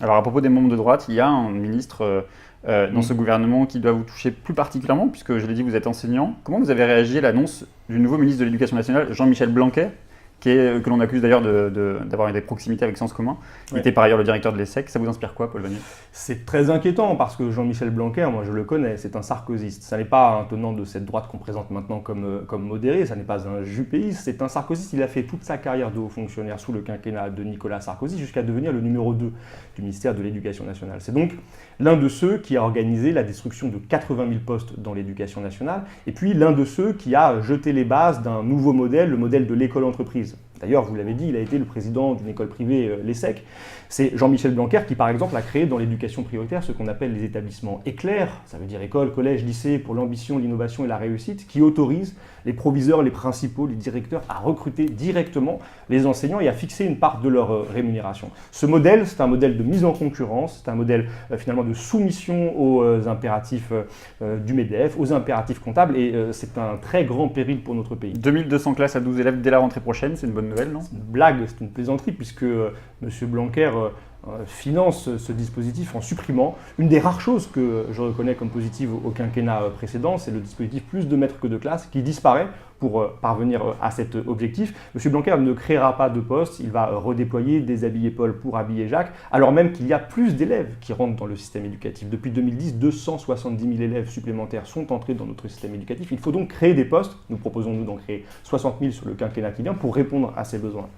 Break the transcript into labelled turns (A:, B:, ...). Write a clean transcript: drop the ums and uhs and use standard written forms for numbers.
A: Alors à propos des membres de droite, il y a un ministre dans ce gouvernement qui doit vous toucher plus particulièrement, puisque je l'ai dit, vous êtes enseignant. Comment vous avez réagi à l'annonce du nouveau ministre de l'Éducation nationale, Jean-Michel Blanquer, que l'on accuse d'ailleurs d'avoir des proximités avec Sciences Commun. Il était par ailleurs le directeur de l'ESSEC. Ça vous inspire quoi, Paul Vanier?
B: C'est très inquiétant parce que Jean-Michel Blanquer, moi je le connais, c'est un sarkozyste. Ça n'est pas un tenant de cette droite qu'on présente maintenant comme modéré, ça n'est pas un juppéiste, c'est un sarkozyste. Il a fait toute sa carrière de haut fonctionnaire sous le quinquennat de Nicolas Sarkozy jusqu'à devenir le numéro 2 du ministère de l'Éducation nationale. C'est donc l'un de ceux qui a organisé la destruction de 80 000 postes dans l'éducation nationale et puis l'un de ceux qui a jeté les bases d'un nouveau modèle, le modèle de l'école-entreprise. D'ailleurs, vous l'avez dit, il a été le président d'une école privée, l'ESSEC. C'est Jean-Michel Blanquer qui, par exemple, a créé dans l'éducation prioritaire ce qu'on appelle les établissements éclairs, ça veut dire école, collège, lycée, pour l'ambition, l'innovation et la réussite, qui autorisent les proviseurs, les principaux, les directeurs à recruter directement les enseignants et à fixer une part de leur rémunération. Ce modèle, c'est un modèle de mise en concurrence, c'est un modèle finalement de soumission aux impératifs du MEDEF, aux impératifs comptables, et c'est un très grand péril pour notre pays.
A: 2200 classes à 12 élèves dès la rentrée prochaine, c'est une bonne nouvelle, non?
B: C'est une blague, c'est une plaisanterie, puisque M. Blanquer finance ce dispositif en supprimant une des rares choses que je reconnais comme positive au quinquennat précédent, c'est le dispositif plus de maîtres que de classe qui disparaît pour parvenir à cet objectif. M. Blanquer ne créera pas de poste, il va redéployer déshabiller Paul pour habiller Jacques, alors même qu'il y a plus d'élèves qui rentrent dans le système éducatif. Depuis 2010, 270 000 élèves supplémentaires sont entrés dans notre système éducatif. Il faut donc créer des postes. Nous proposons d'en créer 60 000 sur le quinquennat qui vient pour répondre à ces besoins.